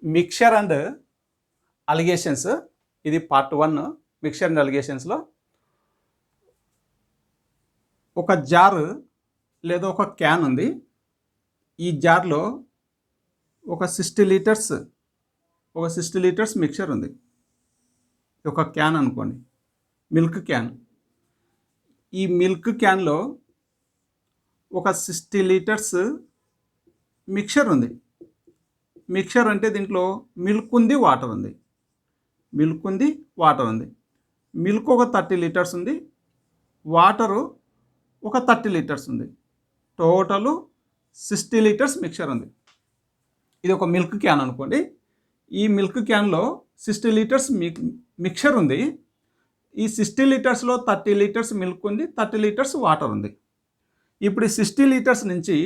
Mixture and alligations, ఇది part 1. Mixture and అలిగేషన్స్లో ఒక jar లేదా ఒక క్యాన్ ఉంది. ఈ జార్లో ఒక 60 లీటర్స్ మిక్చర్ ఉంది. ఒక క్యాన్ అనుకోండి, మిల్క్ క్యాన్. ఈ మిల్క్ క్యాన్లో ఒక 60 లీటర్స్ మిక్చర్ ఉంది. మిక్చర్ అంటే దీంట్లో మిల్క్ ఉంది, వాటర్ ఉంది. మిల్క్ ఒక 30 లీటర్స్ ఉంది, వాటరు ఒక 30 లీటర్స్ ఉంది. టోటలు 60 లీటర్స్ మిక్చర్ ఉంది. ఇది ఒక మిల్క్ క్యాన్ అనుకోండి. ఈ మిల్క్ క్యాన్లో 60 లీటర్స్ మిక్చర్ ఉంది. ఈ 60 లీటర్స్లో 30 లీటర్స్ మిల్క్ ఉంది, 30 లీటర్స్ వాటర్ ఉంది. ఇప్పుడు ఈ 60 లీటర్స్ నుంచి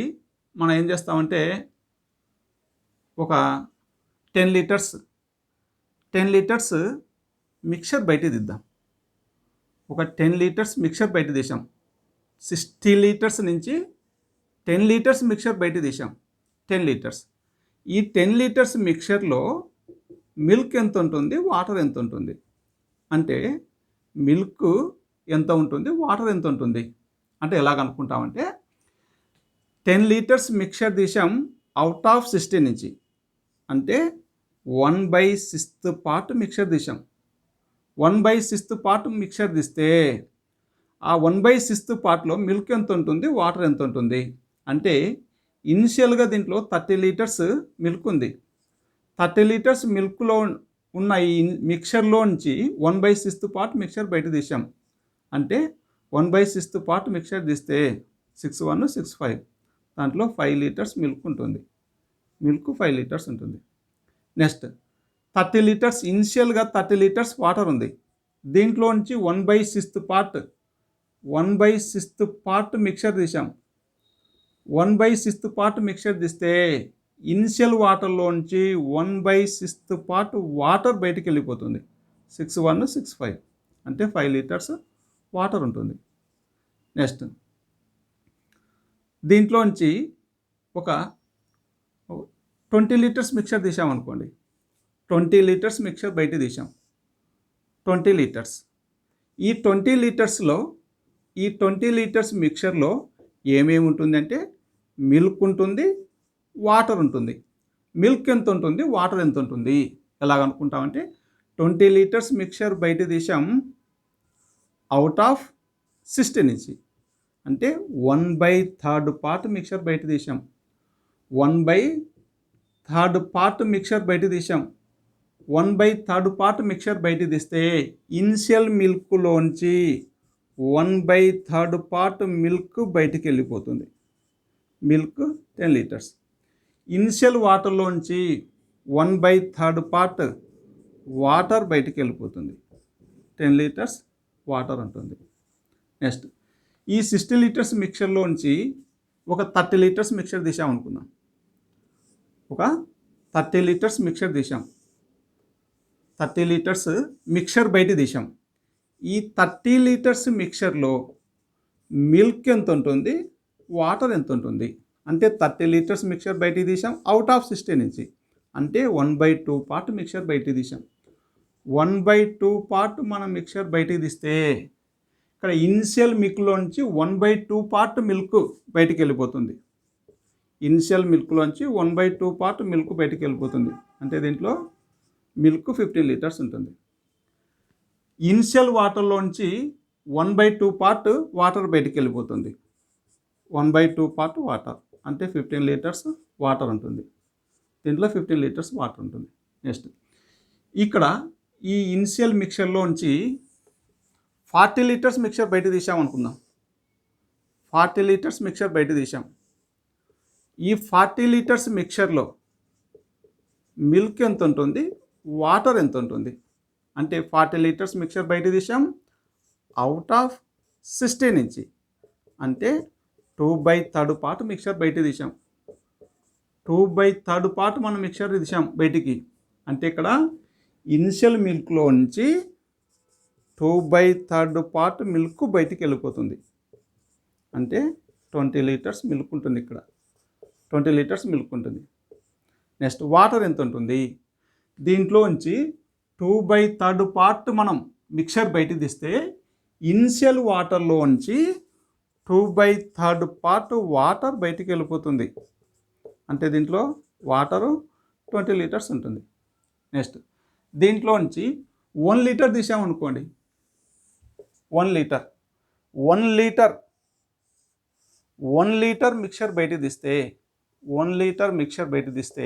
మనం ఏం చేస్తామంటే ఒక 10 లీటర్స్ మిక్చర్ బయట తీద్దాం. ఒక 10 లీటర్స్ మిక్చర్ బయట తీసాం. 60 లీటర్స్ నుంచి 10 లీటర్స్ మిక్చర్ బయట తీసాం. 10 లీటర్స్. ఈ 10 లీటర్స్ మిక్చర్లో మిల్క్ ఎంత ఉంటుంది, వాటర్ ఎంత ఉంటుంది అంటే మిల్క్ ఎంత ఉంటుంది, వాటర్ ఎంత ఉంటుంది అంటే ఎలా కనుక్కుంటామంటే 10 లీటర్స్ మిక్చర్ తీసాం అవుట్ ఆఫ్ 60 నుంచి, అంటే 1/6 పార్ట్ మిక్చర్ తీసాం. 1/6 పార్ట్ మిక్చర్ తీస్తే ఆ 1/6 పార్ట్లో మిల్క్ ఎంత ఉంటుంది, వాటర్ ఎంత ఉంటుంది అంటే ఇనిషియల్గా దీంట్లో 30 లీటర్స్ మిల్క్ ఉంది. 30 లీటర్స్ మిల్క్లో ఉన్న ఈ మిక్చర్లో నుంచి 1/6 పార్ట్ మిక్చర్ బయట తీసాం. అంటే 1/6 పార్ట్ మిక్చర్ తీస్తే 6 1 6 5, దాంట్లో 5 లీటర్స్ మిల్క్ ఉంటుంది. 5 లీటర్స్ ఉంటుంది. నెక్స్ట్ 30 లీటర్స్, ఇనిషియల్గా 30 లీటర్స్ వాటర్ ఉంది. దీంట్లో నుంచి 1/6 పార్ట్ మిక్చర్ తీసాం. 1/6 పార్ట్ మిక్చర్ తీస్తే ఇనిషియల్ వాటర్లో నుంచి 1/6 పార్ట్ వాటర్ బయటికి వెళ్ళిపోతుంది. 6 1 6 5 అంటే 5 లీటర్స్ వాటర్ ఉంటుంది. నెక్స్ట్ దీంట్లోంచి ఒక 20 లీటర్స్ మిక్చర్ తీసామనుకోండి. 20 లీటర్స్ మిక్చర్ బయట తీసాం. 20 లీటర్స్. ఈ 20 లీటర్స్ మిక్చర్లో ఏమేమి ఉంటుందంటే మిల్క్ ఉంటుంది, వాటర్ ఉంటుంది. మిల్క్ ఎంత ఉంటుంది, వాటర్ ఎంత ఉంటుంది ఎలాగ అనుకుంటామంటే 20 లీటర్స్ మిక్చర్ బయట తీసాం అవుట్ ఆఫ్ 60 నుంచి, అంటే 1/3 పార్ట్ మిక్చర్ బయట తీసాం. 1/3 పార్ట్ మిక్చర్ బయట తీసాం. 1/3 పార్ట్ మిక్చర్ బయట తీస్తే ఇనిషియల్ మిల్క్లోంచి 1/3 పార్ట్ మిల్క్ బయటికి వెళ్ళిపోతుంది. Milk 10 litres. ఇనిషియల్ వాటర్లోంచి 1/3 పార్ట్ వాటర్ బయటికి వెళ్ళిపోతుంది. 10 లీటర్స్ వాటర్ ఉంటుంది. నెక్స్ట్ ఈ 60 లీటర్స్ మిక్చర్లోంచి ఒక 30 లీటర్స్ మిక్చర్ తీసామనుకుందాం. ఒక 30 లీటర్స్ మిక్చర్ తీసాం. 30 లీటర్స్ మిక్చర్ బయట తీసాం. ఈ 30 లీటర్స్ మిక్చర్లో మిల్క్ ఎంత ఉంటుంది, వాటర్ ఎంత ఉంటుంది అంటే 30 లీటర్స్ మిక్చర్ బయట తీసాం అవుట్ ఆఫ్ 60 నుంచి, అంటే 1/2 పార్ట్ మిక్చర్ బయట తీసాం. 1/2 పార్ట్ మనం మిక్చర్ బయట తీస్తే ఇక్కడ ఇనిషియల్ మిల్క్లోంచి 1/2 పార్ట్ మిల్క్ బయటికి వెళ్ళిపోతుంది. ఇనిషియల్ మిల్క్లోంచి 1/2 పార్ట్ మిల్క్ బయటికి వెళ్ళిపోతుంది. అంటే దీంట్లో మిల్క్ 15 లీటర్స్ ఉంటుంది. ఇనిషియల్ వాటర్లోంచి 1/2 పార్ట్ వాటర్ బయటికి వెళ్ళిపోతుంది. 1/2 పార్ట్ వాటర్ అంటే 15 లీటర్స్ వాటర్ ఉంటుంది. దీంట్లో 15 లీటర్స్ వాటర్ ఉంటుంది. నెక్స్ట్ ఇక్కడ ఈ ఇనిషియల్ మిక్చర్లోంచి 40 లీటర్స్ మిక్చర్ బయట తీసామనుకుందాం. 40 లీటర్స్ మిక్చర్ బయట తీసాం. ఈ 40 లీటర్స్ మిక్చర్లో మిల్క్ ఎంత ఉంటుంది, వాటర్ ఎంత ఉంటుంది అంటే 40 లీటర్స్ మిక్చర్ బయట తీసాం అవుట్ ఆఫ్ 60 నుంచి, అంటే 2/3 పార్ట్ మిక్చర్ బయట తీసాం. 2/3 పార్ట్ మనం మిక్చర్ తీసాం బయటికి, అంటే ఇక్కడ ఇనిషియల్ మిల్క్లో నుంచి 2/3 పార్ట్ మిల్క్ బయటికి వెళ్ళిపోతుంది. అంటే 20 లీటర్స్ మిల్క్ ఉంటుంది. ఇక్కడ 20 లీటర్స్ మిల్క్ ఉంటుంది. నెక్స్ట్ వాటర్ ఎంత ఉంటుంది, దీంట్లోంచి 2/3 పార్ట్ మనం మిక్చర్ బయటికి తీస్తే ఇనిషియల్ వాటర్లోంచి 2/3 పార్ట్ వాటర్ బయటికి వెళ్ళిపోతుంది. అంటే దీంట్లో వాటరు 20 లీటర్స్ ఉంటుంది. నెక్స్ట్ దీంట్లోంచి 1 లీటర్ తీసామనుకోండి, 1 లీటర్ మిక్చర్ బయటికి తీస్తే 1 లీటర్ మిక్చర్ బయటికి తీస్తే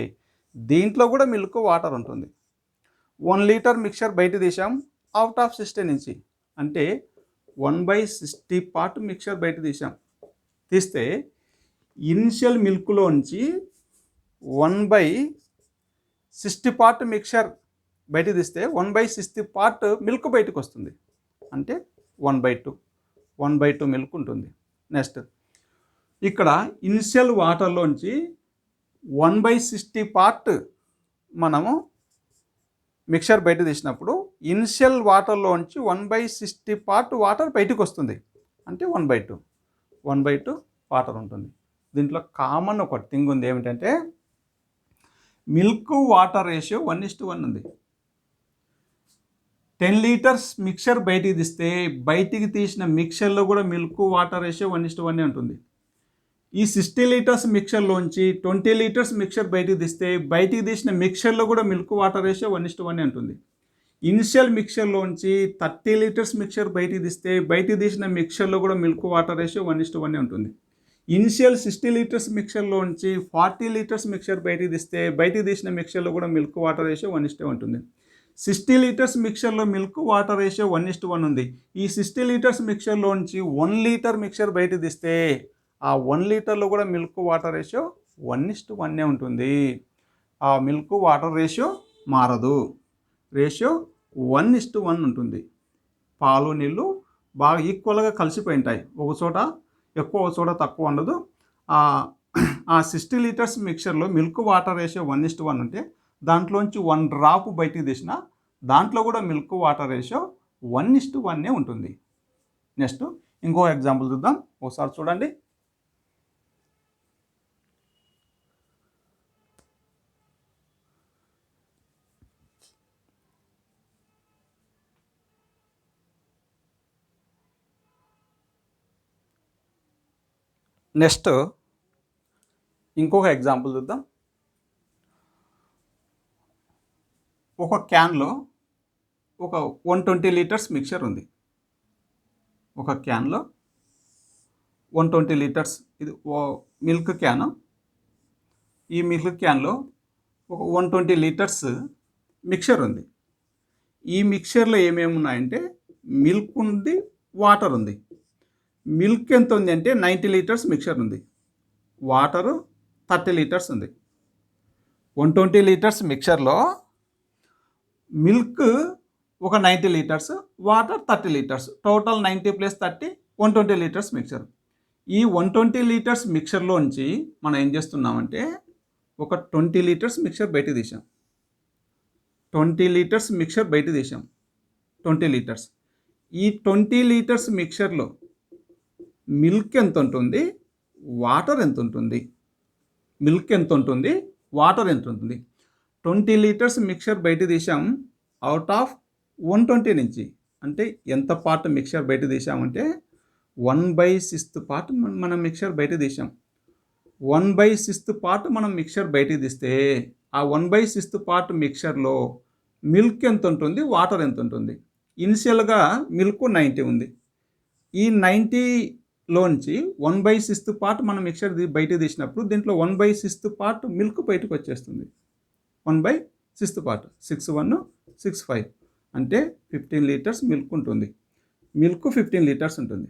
దీంట్లో కూడా మిల్క్ వాటర్ ఉంటుంది. 1 లీటర్ మిక్చర్ బయట తీసాం అవుట్ ఆఫ్ 60 నుంచి, అంటే 1/60 పార్ట్ మిక్చర్ బయట తీస్తే ఇనిషియల్ మిల్క్లోంచి 1/60 పార్ట్ మిక్చర్ బయట తీస్తే 1/60 పార్ట్ మిల్క్ బయటకు వస్తుంది. అంటే 1/2 మిల్క్ ఉంటుంది. నెక్స్ట్ ఇక్కడ ఇనిషియల్ వాటర్లోంచి 1/60 పార్ట్ మనము మిక్చర్ బయట తీసినప్పుడు ఇనిషియల్ వాటర్లోంచి 1/60 పార్ట్ వాటర్ బయటకు వస్తుంది. అంటే 1/2 వాటర్ ఉంటుంది. దీంట్లో కామన్ ఒక థింగ్ ఉంది, ఏమిటంటే మిల్క్ వాటర్ రేషియో 1:1 ఉంది. 10 లీటర్స్ మిక్చర్ బయటికి తీస్తే బయటికి తీసిన మిక్చర్లో కూడా మిల్క్ వాటర్ రేషియో 1:1 ఉంటుంది. ఈ 60 లీటర్స్ మిక్చర్లోంచి 20 లీటర్స్ మిక్చర్ బయటికి తీస్తే బయటికి తీసిన మిక్చర్లో కూడా మిల్క్ వాటర్ రేషియో 1:1 ఉంటుంది. ఇనిషియల్ మిక్చర్లోంచి 30 లీటర్స్ మిక్చర్ బయటికి తీస్తే బయటికి తీసిన మిక్చర్లో కూడా మిల్క్ వాటర్ రేషియో 1:1 ఉంటుంది. ఇనిషియల్ 60 లీటర్స్ మిక్చర్లోంచి 40 లీటర్స్ మిక్చర్ బయటికి తీస్తే బయటికి తీసిన మిక్చర్లో కూడా మిల్క్ వాటర్ రేషియో 1:1 ఉంటుంది. 60 లీటర్స్ మిక్చర్లో మిల్క్ వాటర్ రేషియో 1:1 ఉంది. ఈ 60 లీటర్స్ మిక్చర్లోంచి 1 లీటర్ మిక్చర్ బయటికి తీస్తే ఆ 1 లీటర్లో కూడా మిల్క్ వాటర్ రేషియో 1:1 ఉంటుంది. ఆ మిల్క్ వాటర్ రేషియో మారదు, రేషియో 1:1 ఉంటుంది. పాలు నీళ్ళు బాగా ఈక్వల్గా కలిసిపోయి ఉంటాయి, ఒక చోట ఎక్కువ ఒక చోట తక్కువ ఉండదు. ఆ 60 లీటర్స్ మిక్చర్లో మిల్క్ వాటర్ రేషియో 1:1 ఉంటే దాంట్లోంచి 1 డ్రాప్ బయటికి తీసిన దాంట్లో కూడా మిల్క్ వాటర్ రేషియో 1:1 ఉంటుంది. నెక్స్ట్ ఇంకో ఎగ్జాంపుల్ చూద్దాం, ఒకసారి చూడండి. నెక్స్ట్ ఇంకొక ఎగ్జాంపుల్ చూద్దాం. ఒక క్యాన్లో ఒక 120 లీటర్స్ మిక్చర్ ఉంది. ఒక క్యాన్లో 120 లీటర్స్, ఇది మిల్క్ క్యాన్. ఈ మిల్క్ క్యాన్లో ఒక 120 లీటర్స్ మిక్చర్ ఉంది. ఈ మిక్చర్లో ఏమేమి ఉన్నాయంటే మిల్క్ ఉంది, వాటర్ ఉంది. మిల్క్ ఎంత ఉంది అంటే 90 లీటర్స్ మిక్చర్ ఉంది, వాటరు 30 లీటర్స్ ఉంది. 120 లీటర్స్ మిక్చర్లో మిల్క్ ఒక 90 litres, water 30 litres, total 90 + 30 120 litres mixture. ఈ 120 లీటర్స్ మిక్చర్లోంచి మనం ఏం చేస్తున్నామంటే ఒక 20 లీటర్స్ మిక్చర్ బయట తీసాం. 20 లీటర్స్ మిక్చర్ బయట తీసాం. 20 లీటర్స్. ఈ 20 లీటర్స్ మిక్చర్లో మిల్క్ ఎంత ఉంటుంది, వాటర్ ఎంత ఉంటుంది? మిల్క్ ఎంత ఉంటుంది, వాటర్ ఎంత ఉంటుంది? 20 లీటర్స్ మిక్చర్ బయట తీసాం అవుట్ ఆఫ్ 120 నుంచి. అంటే ఎంత పార్ట్ మిక్చర్ బయట తీసామంటే 1/6 పార్ట్ మనం మిక్చర్ బయట తీసాం. 1/6 పార్ట్ మనం మిక్చర్ బయట తీస్తే ఆ 1/6 పార్ట్ మిక్చర్లో మిల్క్ ఎంత ఉంటుంది, వాటర్ ఎంత ఉంటుంది? ఇనిషియల్గా మిల్క్ 90 ఉంది. ఈ 90లోంచి 1/6 పార్ట్ మనం మిక్చర్ బయట తీసినప్పుడు దీంట్లో 1/6 పార్ట్ మిల్క్ బయటకు వచ్చేస్తుంది. 1/6 పార్ట్ 6 1 6 5 అంటే 15 లీటర్స్ మిల్క్ ఉంటుంది. మిల్క్ 15 లీటర్స్ ఉంటుంది.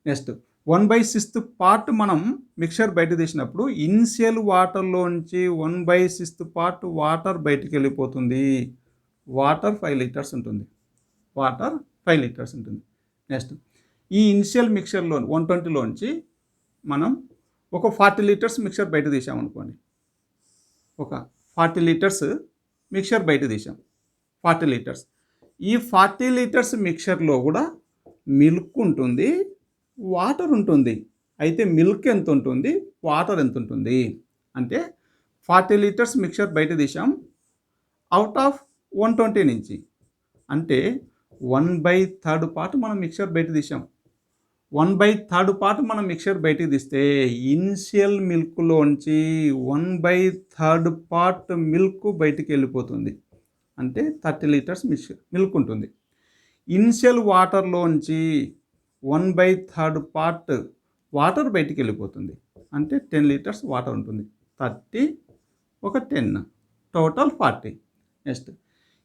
నెక్స్ట్ 1/6 పార్ట్ మనం మిక్చర్ బయట తీసినప్పుడు ఇనిషియల్ వాటర్లోంచి 1/6 పార్ట్ వాటర్ బయటికి వెళ్ళిపోతుంది. వాటర్ 5 లీటర్స్ ఉంటుంది. వాటర్ 5 లీటర్స్ ఉంటుంది. నెక్స్ట్ ఈ ఇనిషియల్ మిక్చర్లో 120లోంచి మనం ఒక 40 లీటర్స్ మిక్చర్ బయట తీసామనుకోండి. ఒక 40 లీటర్స్ మిక్చర్ బయట తీసాం. 40 లీటర్స్. ఈ 40 లీటర్స్ మిక్చర్లో కూడా మిల్క్ ఉంటుంది, వాటర్ ఉంటుంది. అయితే మిల్క్ ఎంత ఉంటుంది, వాటర్ ఎంత ఉంటుంది అంటే 40 లీటర్స్ మిక్చర్ బయట తీసాం. అవుట్ ఆఫ్ 120 నుంచి, అంటే 1/3 పార్ట్ మనం మిక్చర్ బయట తీసాం. 1/3 పార్ట్ మనం మిక్చర్ బయటికి తీస్తే ఇనిషియల్ మిల్క్లోంచి 1/3 పార్ట్ మిల్క్ బయటికి వెళ్ళిపోతుంది, అంటే 30 లీటర్స్ మిల్క్ ఉంటుంది. ఇనిషియల్ వాటర్లోంచి 1/3 పార్ట్ వాటర్ బయటికి వెళ్ళిపోతుంది, అంటే 10 లీటర్స్ వాటర్ ఉంటుంది. 30 ఒక 10 టోటల్ 40. నెక్స్ట్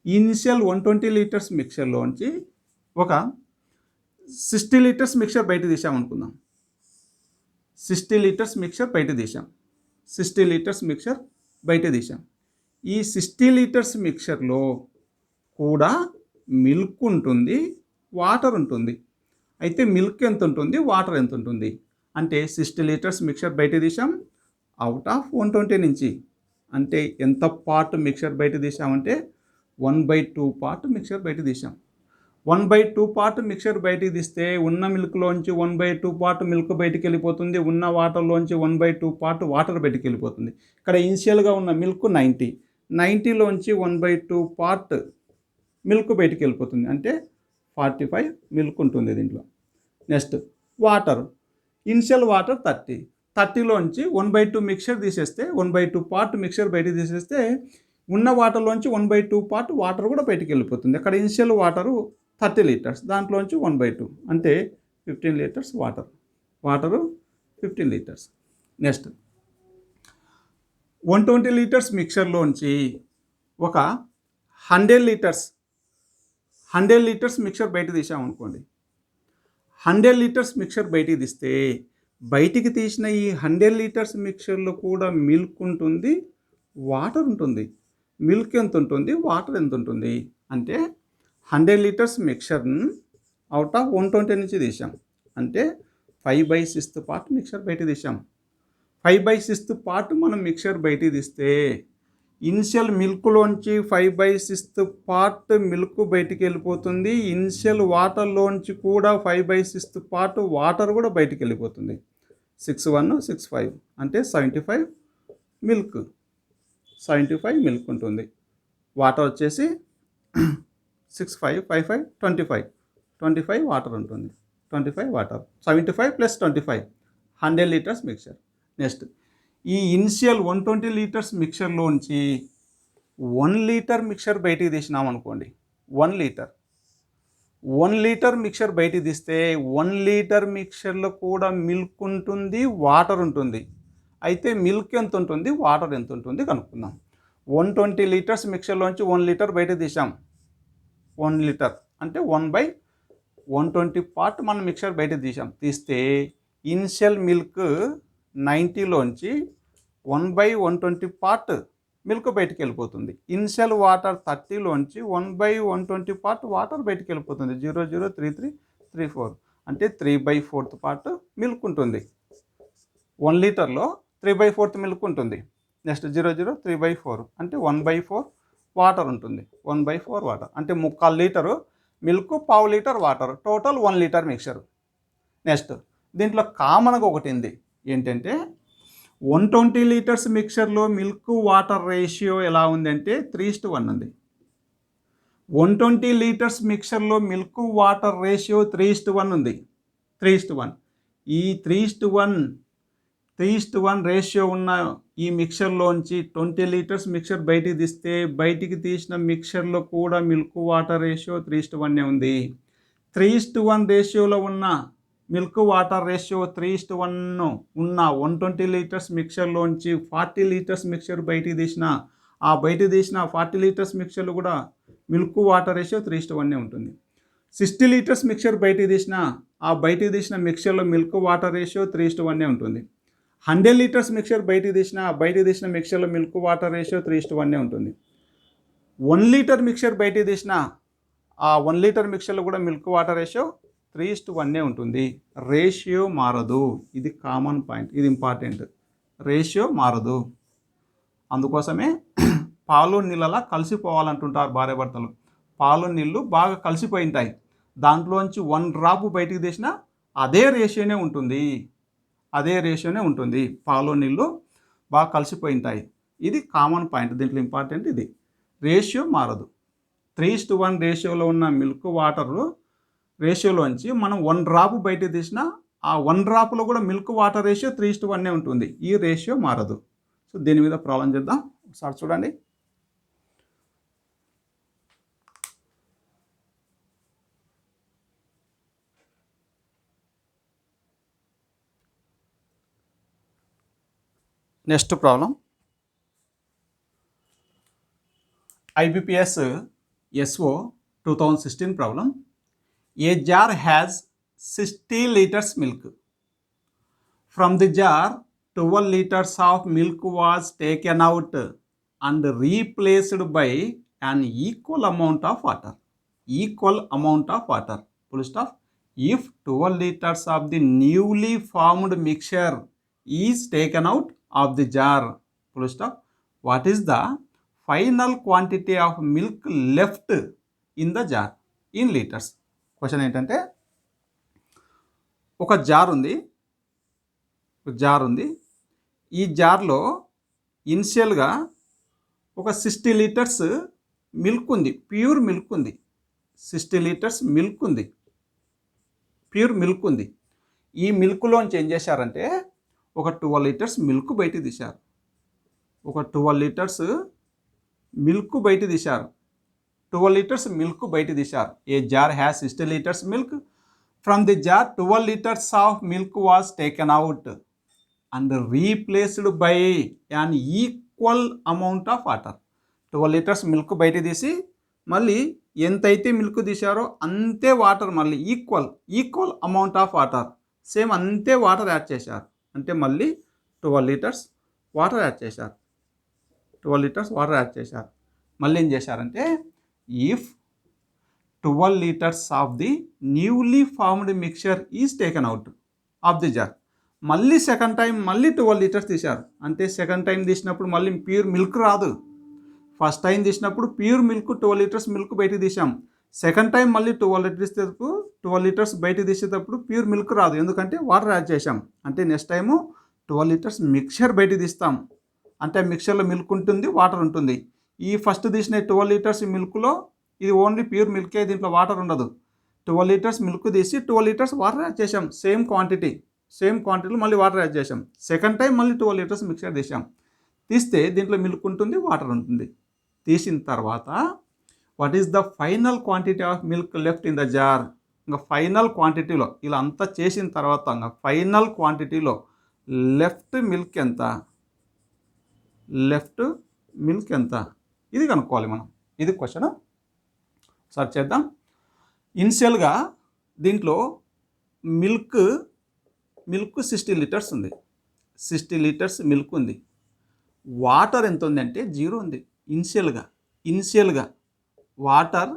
ఇనిషియల్ 120 లీటర్స్ మిక్చర్లోంచి ఒక 60 లీటర్స్ మిక్చర్ బయట తీసామనుకుందాం. 60 లీటర్స్ మిక్చర్ బయట తీసాం. 60 లీటర్స్ మిక్చర్ బయట తీసాం. ఈ 60 లీటర్స్ మిక్చర్లో కూడా మిల్క్ ఉంటుంది, వాటర్ ఉంటుంది. అయితే మిల్క్ ఎంత ఉంటుంది, వాటర్ ఎంత ఉంటుంది అంటే 60 లీటర్స్ మిక్చర్ బయట తీసాం అవుట్ ఆఫ్ 120 నుంచి. అంటే ఎంత పార్ట్ మిక్చర్ బయట తీసామంటే 1/2 పార్ట్ మిక్చర్ బయట తీసాం. 1/2 పార్ట్ మిక్చర్ బయటికి తీస్తే ఉన్న మిల్క్లోంచి 1/2 పార్ట్ మిల్క్ బయటికి వెళ్ళిపోతుంది, ఉన్న వాటర్లోంచి 1/2 పార్ట్ వాటర్ బయటికి వెళ్ళిపోతుంది. ఇక్కడ ఇనిషియల్గా ఉన్న మిల్క్ 90లోంచి 1/2 పార్ట్ మిల్క్ బయటికి వెళ్ళిపోతుంది, అంటే 45 మిల్క్ ఉంటుంది దీంట్లో. నెక్స్ట్ వాటర్, ఇనిషియల్ వాటర్ 30లోంచి 1/2 మిక్చర్ తీసేస్తే 1/2 పార్ట్ మిక్చర్ బయటికి తీసేస్తే ఉన్న వాటర్లోంచి 1/2 పార్ట్ వాటర్ కూడా బయటికి వెళ్ళిపోతుంది. అక్కడ ఇనిషియల్ వాటరు 30 లీటర్స్, దాంట్లోంచి 1/2 అంటే 15 litres water 15 litres. Next 120 litres మిక్చర్లోంచి ఒక 100 లీటర్స్ మిక్చర్ బయట తీసామనుకోండి. 100 లీటర్స్ మిక్చర్ బయటికి తీస్తే బయటికి తీసిన ఈ 100 లీటర్స్ మిక్చర్లో కూడా మిల్క్ ఉంటుంది, వాటర్ ఉంటుంది. మిల్క్ ఎంత ఉంటుంది, వాటర్ ఎంత ఉంటుంది అంటే 100 లీటర్స్ మిక్చర్ని అవుట్ ఆఫ్ 120 నుంచి తీసాం, అంటే 5/6 పార్ట్ మిక్చర్ బయట తీసాం. 5/6 పార్ట్ మనం మిక్చర్ బయటికి తీస్తే ఇనిషియల్ మిల్క్లోంచి 5/6 పార్ట్ మిల్క్ బయటికి వెళ్ళిపోతుంది, ఇనిషియల్ వాటర్లోంచి కూడా 5/6 పార్ట్ వాటర్ కూడా బయటికి వెళ్ళిపోతుంది. 6/1 6/5 అంటే 75 మిల్క్ ఉంటుంది. వాటర్ వచ్చేసి 6/5 5/5 25 వాటర్ ఉంటుంది. 25 వాటర్ 75 + 25 100 లీటర్స్ మిక్చర్. నెక్స్ట్ ఈ ఇనిషియల్ 120 లీటర్స్ మిక్చర్లోంచి 1 లీటర్ మిక్చర్ బయటికి తీసినాం అనుకోండి. 1 లీటర్ మిక్చర్ బయటికి తీస్తే 1 లీటర్ మిక్చర్లో కూడా మిల్క్ ఉంటుంది, వాటర్ ఉంటుంది. అయితే మిల్క్ ఎంత ఉంటుంది, వాటర్ ఎంత ఉంటుంది కనుక్కుందాం. 120 లీటర్స్ మిక్చర్లోంచి 1 లీటర్ బయట తీసాం. 1 లీటర్ అంటే 1/120 పార్ట్ మనం మిక్చర్ బయట తీస్తే ఇనిషియల్ మిల్క్ 90లోంచి 1/120 పార్ట్ మిల్క్ బయటికి వెళ్ళిపోతుంది. ఇనిషియల్ వాటర్ 30లోంచి 1/120 పార్ట్ వాటర్ బయటికి వెళ్ళిపోతుంది. 0.03334 అంటే 3/4 పార్ట్ మిల్క్ ఉంటుంది. 1 లీటర్లో 3/4 మిల్క్ ఉంటుంది. నెక్స్ట్ 0.003/4 అంటే 1/4 వాటర్ ఉంటుంది. 1/4 వాటర్ అంటే 3/4 litre milk, 1/2 litre water, total 1 litre mixture. Next దీంట్లో కామన్గా ఒకటి ఉంది ఏంటంటే 120 లీటర్స్ మిక్చర్లో మిల్క్ వాటర్ రేషియో ఎలా ఉందంటే 3:1 ఉంది. 120 లీటర్స్ మిక్చర్లో మిల్క్ వాటర్ రేషియో 3:1 ఉంది. 3:1 ఈ 3:1 రేషియో ఉన్న ఈ మిక్చర్లోంచి 20 లీటర్స్ మిక్చర్ బయటికి తీస్తే బయటికి తీసిన మిక్చర్లో కూడా మిల్క్ వాటర్ రేషియో 3:1 ఉంది. 3:1 రేషియోలో ఉన్న మిల్క్ వాటర్ రేషియో 3:1 ఉన్న 120 లీటర్స్ మిక్చర్లోంచి 40 లీటర్స్ మిక్చర్ బయటికి తీసిన ఆ బయట తీసిన 40 లీటర్స్ మిక్చర్లో కూడా మిల్క్ వాటర్ రేషియో 3:1 ఉంటుంది. 60 లీటర్స్ మిక్చర్ బయటికి తీసిన ఆ బయటికి తీసిన మిక్చర్లో మిల్క్ వాటర్ రేషియో 3:1 ఉంటుంది. 100 లీటర్స్ మిక్చర్ బయటికి తీసిన మిక్చర్లో మిల్క్ వాటర్ రేషియో 3:1 ఉంటుంది. 1 లీటర్ మిక్చర్ బయటికి తీసిన ఆ 1 లీటర్ మిక్చర్లో కూడా మిల్క్ వాటర్ రేషియో 3:1 ఉంటుంది. రేషియో మారదు. ఇది కామన్ పాయింట్, ఇది ఇంపార్టెంట్. రేషియో మారదు. అందుకోసమే పాలు నీళ్ళలా కలిసిపోవాలంటుంటారు భార్యాభర్తలు. పాలు నీళ్ళు బాగా కలిసిపోయి ఉంటాయి, దాంట్లోంచి 1 డ్రాప్ బయటికి తీసినా అదే రేషియోనే ఉంటుంది. పాలు నీళ్ళు బాగా కలిసిపోయి ఉంటాయి. ఇది కామన్ పాయింట్, దీంట్లో ఇంపార్టెంట్ ఇది. రేషియో మారదు. 3:1 రేషియోలో ఉన్న మిల్క్ వాటర్ రేషియోలోంచి మనం 1 డ్రాప్ బయట తీసినా ఆ 1 డ్రాప్లో కూడా మిల్క్ వాటర్ రేషియో 3:1 ఉంటుంది. ఈ రేషియో మారదు. సో దీని మీద ప్రాబ్లం చేద్దాం. ఒకసారి చూడండి. Next problem IBPS SO 2016 problem. A jar has 60 liters milk. From the jar, 12 liters of milk was taken out and replaced by an equal amount of water. Equal amount of water. Full stop. If 12 liters of the newly formed mixture is taken out of the jar, full stop, what is the final quantity of milk left in the jar in liters? Question ఏంటంటే ఒక jar ఉంది. ఈ జార్లో ఇనిషియల్గా ఒక 60 litres milk ఉంది, pure milk ఉంది. 60 litres milk ఉంది, ప్యూర్ మిల్క్ ఉంది. ఈ మిల్క్లోంచి ఏం చేశారంటే ఒక 12 లీటర్స్ మిల్క్ బయట తీశారు. ఒక 12 లీటర్స్ మిల్క్ బయట తీశారు. 12 లీటర్స్ మిల్క్ బయట తీశారు. A jar has 60 litres milk. From the jar 12 litres of milk was taken out and replaced by an equal amount of water. 12 litres milk బయట తీసి మళ్ళీ ఎంతైతే మిల్క్ తీశారో అంతే వాటర్, మళ్ళీ equal amount of water, same అంతే water add చేశారు. అంటే మళ్ళీ 12 లీటర్స్ వాటర్ యాడ్ చేశారు. 12 లీటర్స్ వాటర్ యాడ్ చేశారు. మళ్ళీ ఏం చేశారంటే if 12 litres of the newly formed mixture is taken out of the jar. మళ్ళీ సెకండ్ టైం మళ్ళీ 12 లీటర్స్ తీశారు. అంటే సెకండ్ టైం తీసినప్పుడు మళ్ళీ ప్యూర్ మిల్క్ రాదు. ఫస్ట్ టైం తీసినప్పుడు ప్యూర్ మిల్క్ 12 లీటర్స్ మిల్క్ బయట తీసాం. సెకండ్ టైం మళ్ళీ 12 లీటర్స్ బయట తీసేటప్పుడు ప్యూర్ మిల్క్ రాదు, ఎందుకంటే వాటర్ యాడ్ చేసాం. అంటే నెక్స్ట్ టైము 12 లీటర్స్ మిక్చర్ బయట తీస్తాం. అంటే మిక్చర్లో మిల్క్ ఉంటుంది, వాటర్ ఉంటుంది. ఈ ఫస్ట్ తీసిన 12 లీటర్స్ మిల్క్లో ఇది ఓన్లీ ప్యూర్ మిల్కే, దీంట్లో వాటర్ ఉండదు. 12 లీటర్స్ మిల్క్ తీసి 12 లీటర్స్ వాటర్ యాడ్ చేసాం. సేమ్ క్వాంటిటీలో మళ్ళీ వాటర్ యాడ్ చేసాం. సెకండ్ టైం మళ్ళీ 12 లీటర్స్ మిక్చర్ తీసాం. తీస్తే దీంట్లో మిల్క్ ఉంటుంది, వాటర్ ఉంటుంది. తీసిన తర్వాత what is the final quantity of milk left in the jar. ఇంకా ఫైనల్ క్వాంటిటీలో ఇలా అంతా చేసిన తర్వాత ఇంకా ఫైనల్ క్వాంటిటీలో లెఫ్ట్ మిల్క్ ఎంత, ఇది కనుక్కోవాలి మనం. ఇది క్వశ్చన్. సర్చ్ చేద్దాం. ఇనిషియల్గా దీంట్లో మిల్క్ 60 లీటర్స్ ఉంది. 60 లీటర్స్ మిల్క్ ఉంది. వాటర్ ఎంత ఉంది అంటే 0 ఉంది. ఇనిషియల్గా వాటర్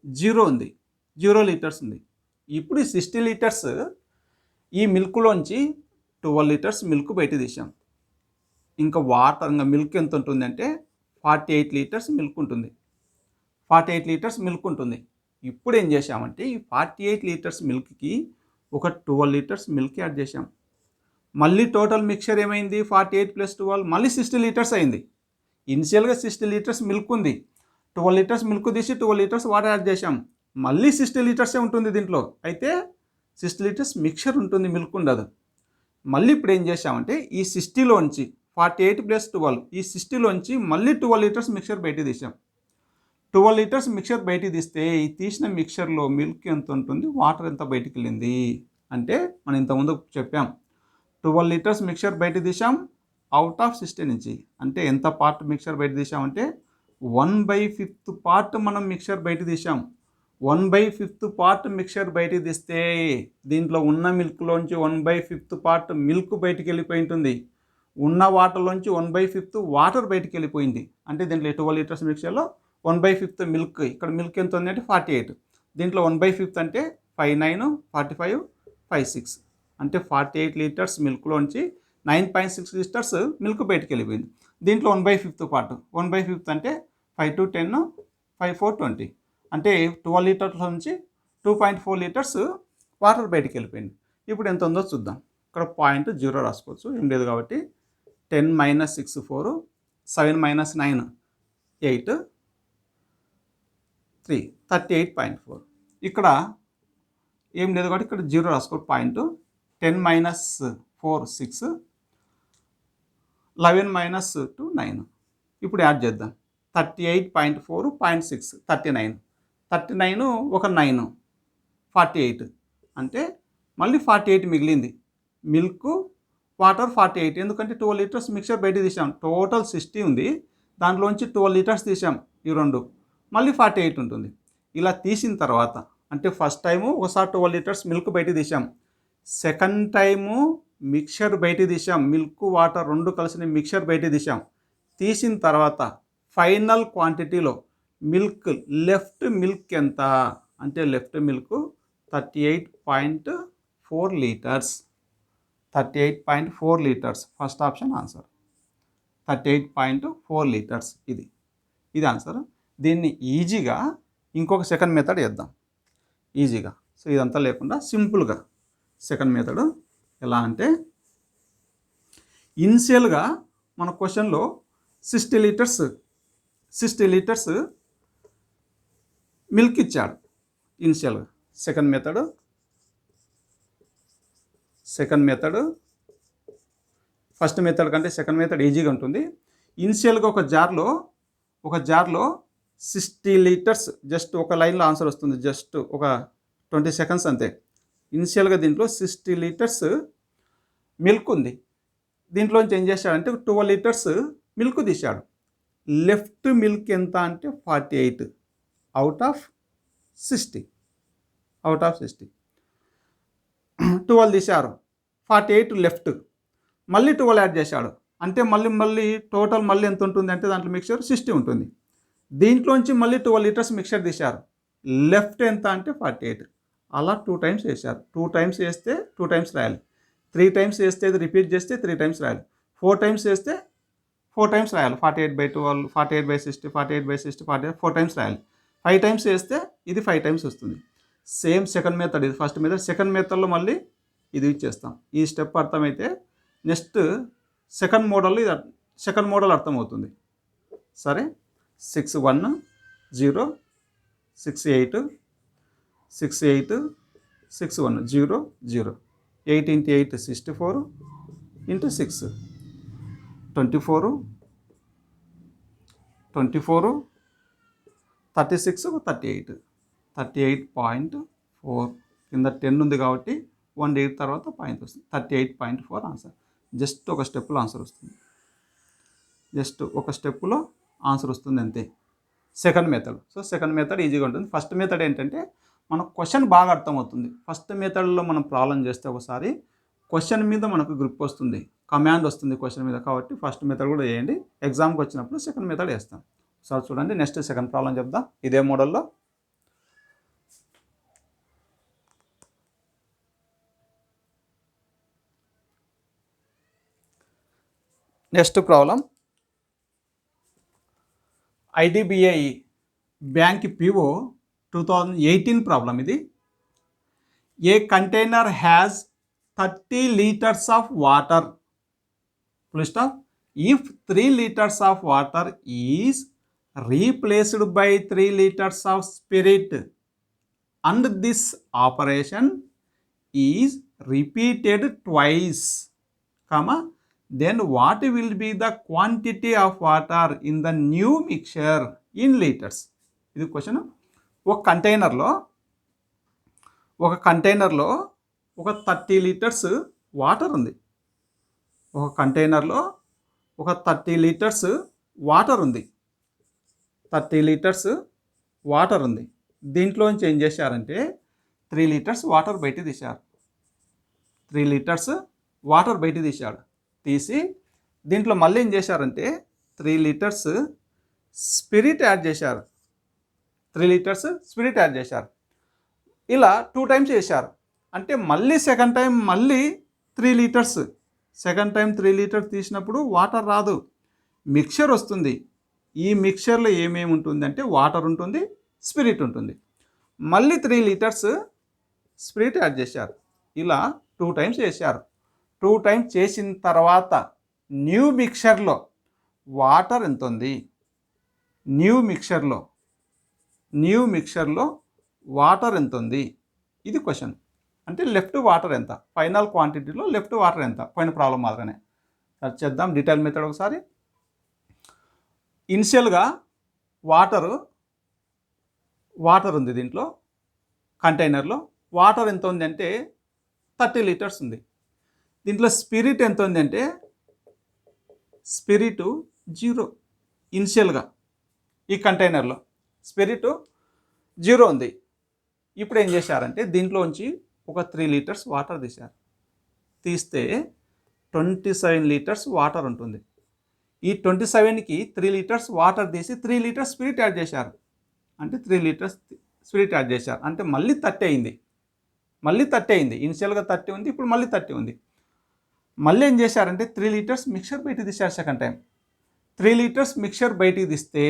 0 ఉంది, 0 లీటర్స్ ఉంది. ఇప్పుడు ఈ 60 లీటర్స్ ఈ మిల్క్లోంచి 12 లీటర్స్ మిల్క్ బయట తీసాం. ఇంకా మిల్క్ ఎంత ఉంటుంది అంటే 48 లీటర్స్ మిల్క్ ఉంటుంది. 48 లీటర్స్ మిల్క్ ఉంటుంది. ఇప్పుడు ఏం చేసామంటే ఈ 48 లీటర్స్ మిల్క్కి ఒక 12 లీటర్స్ మిల్క్ యాడ్ చేసాం. మళ్ళీ టోటల్ మిక్చర్ ఏమైంది, 48 + 12 మళ్ళీ 60 లీటర్స్ అయింది. ఇనిషియల్గా 60 లీటర్స్ మిల్క్ ఉంది. 12 లీటర్స్ మిల్క్ తీసి 12 లీటర్స్ వాటర్ యాడ్ చేసాం. మళ్ళీ 60 లీటర్సే ఉంటుంది దీంట్లో. అయితే 60 లీటర్స్ మిక్చర్ ఉంటుంది, మిల్క్ ఉండదు. మళ్ళీ ఇప్పుడు ఏం చేసామంటే ఈ 60లోంచి 48 + 12 ఈ 60లోంచి మళ్ళీ 12 లీటర్స్ మిక్చర్ బయట తీసాం. 12 లీటర్స్ మిక్చర్ బయట తీస్తే ఈ తీసిన మిక్చర్లో మిల్క్ ఎంత ఉంటుంది, వాటర్ ఎంత బయటికి వెళ్ళింది అంటే మనం ఇంతకుముందు చెప్పాం 12 లీటర్స్ మిక్చర్ బయట తీసాం అవుట్ ఆఫ్ 60 నుంచి. అంటే ఎంత పార్ట్ మిక్చర్ బయట తీసామంటే 1/5 పార్ట్ మనం మిక్చర్ బయట తీసాం. 1/5 పార్ట్ మిక్చర్ బయట తీస్తే దీంట్లో ఉన్న మిల్క్లోంచి 1/5 పార్ట్ మిల్క్ బయటికి వెళ్ళిపోయి ఉంటుంది. ఉన్న వాటర్లోంచి 1/5 వాటర్ బయటికి వెళ్ళిపోయింది. అంటే దీంట్లో 12 లీటర్స్ మిక్చర్లో 1/5 మిల్క్. ఇక్కడ మిల్క్ ఎంత ఉంది అంటే 48. దీంట్లో 1/5 అంటే 5 9 45 5 6 అంటే 48 లీటర్స్ మిల్క్లోంచి 9.6 లీటర్స్ మిల్క్ బయటికి వెళ్ళిపోయింది. దీంట్లో 1/5 పార్ట్ 1/5 అంటే 5 2 10 5 4 20 అంటే 12 లీటర్స్ నుంచి 2.4 లీటర్స్ వాటర్ బయటికి వెళ్ళిపోయింది. ఇప్పుడు ఎంత ఉందో చూద్దాం. ఇక్కడ 0.0 రాసుకోవచ్చు, ఏం లేదు కాబట్టి 10 - 6 4 7 - 9 8 3 38.4. ఇక్కడ ఏం లేదు కాబట్టి ఇక్కడ 0 రాసుకో. Point 10 minus 4 6, 11 minus 2 9. ఇప్పుడు యాడ్ చేద్దాం. 38.4 0.6 39. 39 ఒక 9 48. అంటే మళ్ళీ 48 మిగిలింది. మిల్క్ వాటర్ 48, ఎందుకంటే 12 లీటర్స్ మిక్చర్ బయట తీసాం. టోటల్ 60 ఉంది, దాంట్లోంచి 12 లీటర్స్ తీసాం. ఈ రెండు మళ్ళీ 48 ఉంటుంది. ఇలా తీసిన తర్వాత అంటే ఫస్ట్ టైము ఒకసారి 12 లీటర్స్ మిల్క్ బయట తీసాం, సెకండ్ టైము మిక్చర్ బయట తీసాం, మిల్క్ వాటర్ రెండు కలిసిన మిక్చర్ బయట తీసాం. తీసిన తర్వాత ఫైనల్ క్వాంటిటీలో మిల్క్ లెఫ్ట్ మిల్క్ ఎంత అంటే left milk 38.4 litres. 38.4 litres first option answer. 38.4 litres ఇది ఆన్సర్. దీన్ని ఈజీగా ఇంకొక సెకండ్ మెథడ్ వేద్దాం ఈజీగా. సో ఇదంతా లేకుండా సింపుల్గా సెకండ్ మెథడ్ ఎలా అంటే, ఇనిషియల్గా మన క్వశ్చన్లో 60 లీటర్స్ మిల్క్ ఇచ్చాడు ఇనిషియల్గా. సెకండ్ మెథడ్ ఫస్ట్ మెథడ్ కంటే సెకండ్ మెథడ్ ఈజీగా ఉంటుంది. ఇనిషియల్గా ఒక జార్లో 60 లీటర్స్, జస్ట్ ఒక లైన్లో ఆన్సర్ వస్తుంది, జస్ట్ ఒక 20 సెకండ్స్ అంతే. ఇనిషియల్గా దీంట్లో 60 లీటర్స్ మిల్క్ ఉంది. దీంట్లోంచి ఏం చేశాడంటే 12 లీటర్స్ మిల్క్ తీశాడు. లెఫ్ట్ మిల్క్ ఎంత అంటే 48 అవుట్ ఆఫ్ 60. 12 తీశారు, 48 లెఫ్ట్, మళ్ళీ 12 యాడ్ చేశాడు. అంటే మళ్ళీ టోటల్ మళ్ళీ ఎంత ఉంటుంది అంటే దాంట్లో మిక్చర్ 60 ఉంటుంది. దీంట్లోంచి మళ్ళీ 12 లీటర్స్ మిక్చర్ తీశారు. లెఫ్ట్ ఎంత అంటే 48. అలా 2 టైమ్స్ వేశారు. 2 టైమ్స్ వేస్తే 2 టైమ్స్ రాయాలి. 3 టైమ్స్ వేస్తే ఇది రిపీట్ చేస్తే 3 టైమ్స్ రాయాలి. 4 టైమ్స్ వేస్తే 4 టైమ్స్ రాయాలి. 48/12, 48/60, 48/60, 48 4 టైమ్స్ రాయాలి. 5 టైమ్స్ వేస్తే ఇది 5 టైమ్స్ వస్తుంది. సేమ్ సెకండ్ మెథడ్, ఇది ఫస్ట్ మెథడ్. సెకండ్ మెథడ్లో మళ్ళీ ఇది ఇచ్చేస్తాం. ఈ స్టెప్ అర్థమైతే నెక్స్ట్ సెకండ్ మోడల్ అర్థమవుతుంది. సరే, 6 1 0 6 8 6 8 6 1 0 0 8 × 8 64 × 6 24 36 38 38.4. కింద 10 ఉంది కాబట్టి 1 8 తర్వాత పాయింట్ వస్తుంది. 38.4 ఆన్సర్. జస్ట్ ఒక స్టెప్లో ఆన్సర్ వస్తుంది అంతే. Second method. So second method ఈజీగా ఉంటుంది. ఫస్ట్ మెథడ్ ఏంటంటే మనకు క్వశ్చన్ బాగా అర్థమవుతుంది. ఫస్ట్ మెథడ్లో మనం ప్రాబ్లం చేస్తే ఒకసారి క్వశ్చన్ మీద మనకు గ్రిప్ వస్తుంది, కమాండ్ వస్తుంది క్వశ్చన్ మీద. కాబట్టి ఫస్ట్ మెథడ్ కూడా చేయండి. ఎగ్జామ్కి వచ్చినప్పుడు సెకండ్ మెథడ్ వేస్తాం. ఒకసారి చూడండి. నెక్స్ట్ సెకండ్ ప్రాబ్లం చెప్దాం ఇదే మోడల్లో. Next problem IDBI bank PO 2018 problem ఇది. A container has 30 litres of water, full stop. If 3 litres of water is replaced by 3 litres of spirit and this operation is repeated twice, then what will be the quantity of water in the new mixture in liters? ఇది question. ఒక కంటైనర్లో ఒక 30 litres water ఉంది. ఒక కంటైనర్లో ఒక 30 litres water ఉంది. 30 litres water ఉంది. దీంట్లోంచి ఏం చేశారంటే 3 లీటర్స్ వాటర్ బయట తీశారు. 3 లీటర్స్ వాటర్ బయట తీసి దీంట్లో మళ్ళీ ఏం చేశారంటే 3 లీటర్స్ స్పిరిట్ యాడ్ చేశారు. 3 లీటర్స్ స్పిరిట్ యాడ్ చేశారు. ఇలా 2 టైమ్స్ చేశారు. అంటే మళ్ళీ సెకండ్ టైం మళ్ళీ 3 లీటర్స్, సెకండ్ టైం 3 లీటర్స్ తీసినప్పుడు వాటర్ రాదు, మిక్చర్ వస్తుంది. ఈ మిక్చర్లో ఏమేమి ఉంటుంది అంటే వాటర్ ఉంటుంది, స్పిరిట్ ఉంటుంది. మళ్ళీ 3 లీటర్స్ స్పిరిట్ యాడ్ చేశారు. ఇలా 2 టైమ్స్ చేశారు. 2 టైమ్స్ చేసిన తర్వాత న్యూ మిక్చర్లో వాటర్ ఎంత ఉంది, న్యూ మిక్చర్లో న్యూ మిక్చర్లో వాటర్ ఎంత ఉంది, ఇది క్వశ్చన్. అంటే లెఫ్ట్ వాటర్ ఎంత, ఫైనల్ క్వాంటిటీలో లెఫ్ట్ వాటర్ ఎంత, పోయిన ప్రాబ్లం మాత్రమే. సర్చ్ చేద్దాం డీటెయిల్ మెథడ్ ఒకసారి. ఇనిషియల్గా వాటర్ ఉంది దీంట్లో కంటైనర్లో. వాటర్ ఎంత ఉంది అంటే 30 లీటర్స్ ఉంది. దీంట్లో స్పిరిట్ ఎంత ఉంది అంటే స్పిరిట్ 0 ఇనిషియల్గా. ఈ కంటైనర్లో స్పిరిట్ 0 ఉంది. ఇప్పుడు ఏం చేశారంటే దీంట్లోంచి ఒక 3 లీటర్స్ వాటర్ తీశారు. తీస్తే 27 లీటర్స్ వాటర్ ఉంటుంది. ఈ 27కి 3 లీటర్స్ వాటర్ తీసి 3 లీటర్స్ స్పిరిట్ యాడ్ చేశారు. అంటే 3 లీటర్స్ స్పిరిట్ యాడ్ చేశారు. అంటే మళ్ళీ 30 అయింది. ఇనిషియల్గా 30 ఉంది, ఇప్పుడు మళ్ళీ 30 ఉంది. మళ్ళీ ఏం చేశారంటే 3 లీటర్స్ మిక్చర్ బయటికి తీశారు సెకండ్ టైం. 3 లీటర్స్ మిక్చర్ బయటికి తీస్తే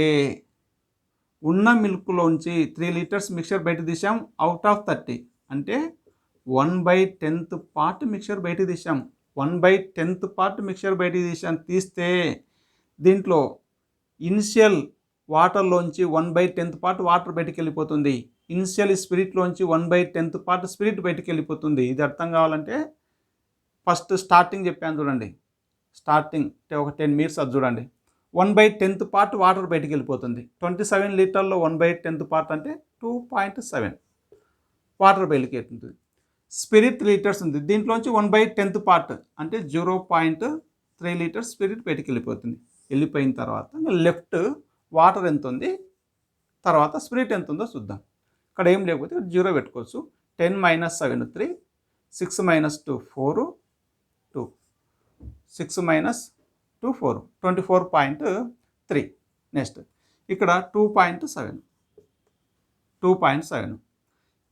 ఉన్న మిల్క్లోంచి 3 లీటర్స్ మిక్చర్ బయటికి తీసాం అవుట్ ఆఫ్ 30. అంటే 1/10th పార్ట్ మిక్చర్ బయటికి తీసాం. 1/10th పార్ట్ మిక్చర్ బయటికి తీస్తే దీంట్లో ఇనిషియల్ వాటర్లోంచి 1/10th పార్ట్ వాటర్ బయటికి వెళ్ళిపోతుంది. ఇనిషియల్ స్పిరిట్లోంచి 1/10th పార్ట్ స్పిరిట్ బయటికి వెళ్ళిపోతుంది. ఇది అర్థం కావాలంటే ఫస్ట్ స్టార్టింగ్ చెప్పాను చూడండి. స్టార్టింగ్ ఒక 10 మీటర్స్ అది చూడండి. 1/10th పార్ట్ వాటర్ బయటికి వెళ్ళిపోతుంది. 27 లీటర్లో 1/10th పార్ట్ అంటే 2.7 వాటర్ బయటికి వెళ్తుంది. స్పిరిట్ 3 లీటర్స్ ఉంది. దీంట్లోంచి 1/10th పార్ట్ అంటే 0.3 లీటర్స్ స్పిరిట్ బయటికి వెళ్ళిపోతుంది. వెళ్ళిపోయిన తర్వాత లెఫ్ట్ వాటర్ ఎంత ఉంది, తర్వాత స్పిరిట్ ఎంత ఉందో చూద్దాం. ఇక్కడ ఏం లేకపోతే 0 పెట్టుకోవచ్చు. 10 - 7 3, 6 - 2 4, 2 6 - 2 4 24.3. నెక్స్ట్ ఇక్కడ 2.7.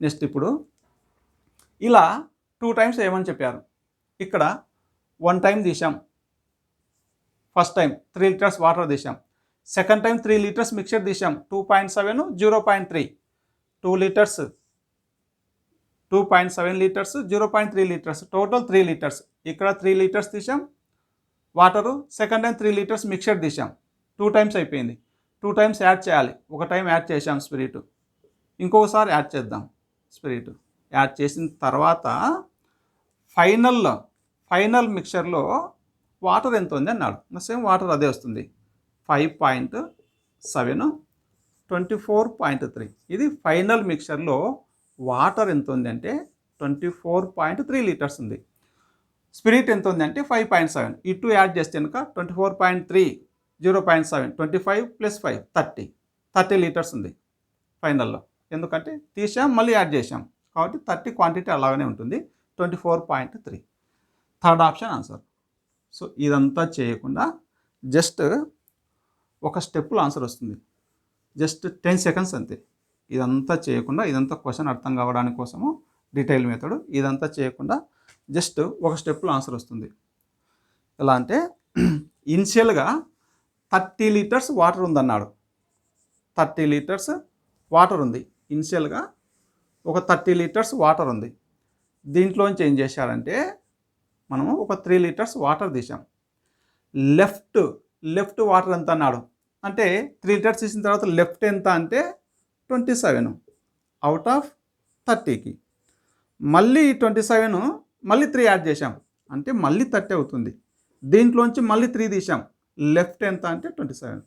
నెక్స్ట్ ఇప్పుడు ఇలా 2 టైమ్స్ ఏమని చెప్పారు. ఇక్కడ 1 టైం తీసాం. ఫస్ట్ టైం 3 లీటర్స్ వాటర్ తీసాం. సెకండ్ టైం 3 లీటర్స్ మిక్చర్ తీసాం. 2.7 0.3 2 litres 2.7 litres 0.3 litres total 3 litres. ఇక్కడ 3 లీటర్స్ తీసాం water. Second time 3 litres mixture తీసాం. 2 టైమ్స్ అయిపోయింది. 2 టైమ్స్ యాడ్ చేయాలి. ఒక టైం యాడ్ చేసాం స్పిరిట్, ఇంకొకసారి యాడ్ చేద్దాం స్పిరిట్. యాడ్ చేసిన తర్వాత ఫైనల్ మిక్చర్లో వాటర్ ఎంత ఉంది అన్నాడు. సేమ్ వాటర్ అదే వస్తుంది. 5.7 24.3. ఇది ఫైనల్ మిక్చర్లో వాటర్ ఎంత ఉంది అంటే 24.3 లీటర్స్ ఉంది. స్పిరిట్ ఎంత ఉంది అంటే 5.7. ఈ 2 యాడ్ చేస్తే కనుక 24.3 0.7 25 + 5 30 లీటర్స్ ఉంది ఫైనల్లో. ఎందుకంటే తీసాం మళ్ళీ యాడ్ చేసాం కాబట్టి 30 క్వాంటిటీ అలాగనే ఉంటుంది. 24.3 థర్డ్ ఆప్షన్ ఆన్సర్. సో ఇదంతా చేయకుండా జస్ట్ ఒక స్టెప్లో ఆన్సర్ వస్తుంది. జస్ట్ 10 సెకండ్స్ అంతే. ఇదంతా చేయకుండా, ఇదంతా క్వశ్చన్ అర్థం కావడానికి కోసము డీటెయిల్ మెథడ్. ఇదంతా చేయకుండా జస్ట్ ఒక స్టెప్లో ఆన్సర్ వస్తుంది. ఎలా అంటే ఇనిషియల్గా 30 లీటర్స్ వాటర్ ఉందన్నాడు. 30 లీటర్స్ వాటర్ ఉంది. ఇనిషియల్గా ఒక 30 లీటర్స్ వాటర్ ఉంది. దీంట్లోంచి ఏం చేశారంటే మనము ఒక 3 లీటర్స్ వాటర్ తీసాం. లెఫ్ట్ వాటర్ ఎంత అన్నాడు. అంటే 3 లీటర్స్ తీసిన తర్వాత లెఫ్ట్ ఎంత అంటే 27 అవుట్ ఆఫ్ 30కి. మళ్ళీ 27 మళ్ళీ 3 యాడ్ చేసాం అంటే మళ్ళీ 30 అవుతుంది. దీంట్లోంచి మళ్ళీ 3 తీసాం. లెఫ్ట్ ఎంత అంటే 27.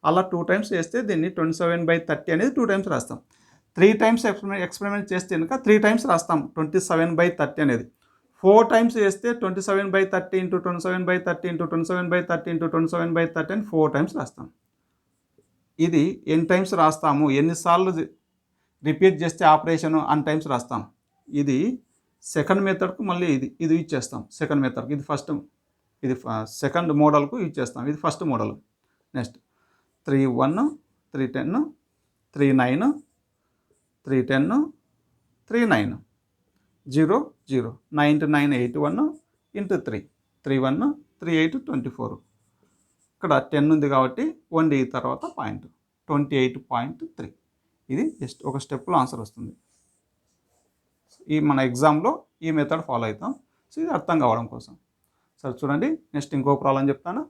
అలా 2 టైమ్స్ చేస్తే దీన్ని 27/30 అనేది 2 టైమ్స్ రాస్తాం. 3 టైమ్స్ ఎక్స్పెరిమెంట్ చేస్తే కనుక 3 టైమ్స్ రాస్తాం 27/30 అనేది. 4 టైమ్స్ చేస్తే 27/30 × 27/30 × 27/30 × 27/30 అని 4 టైమ్స్ రాస్తాం. ఇది ఎన్ని టైమ్స్ రాస్తాము, ఎన్నిసార్లు రిపీట్ చేస్తే ఆపరేషను అన్ని టైమ్స్ రాస్తాం. ఇది సెకండ్ మెథడ్కు మళ్ళీ ఇది యూజ్ చేస్తాం. సెకండ్ మెథడ్కి ఇది సెకండ్ మోడల్కు యూజ్ చేస్తాం. ఇది ఫస్ట్ మోడల్. నెక్స్ట్ 3 1 3 10 3 9 3 10 3 9 0 0 99 81 × 3 3 1 3 8 24. ఇక్కడ 10 ఉంది కాబట్టి 1 తర్వాత పాయింట్ 28.3. ఇది జస్ట్ ఒక స్టెప్లో ఆన్సర్ వస్తుంది. ఈ మన ఎగ్జామ్లో ఈ మెథడ్ ఫాలో అవుతాం. సో ఇది అర్థం కావడం కోసం. సరే చూడండి, నెక్స్ట్ ఇంకో ప్రాబ్లం చెప్తాను.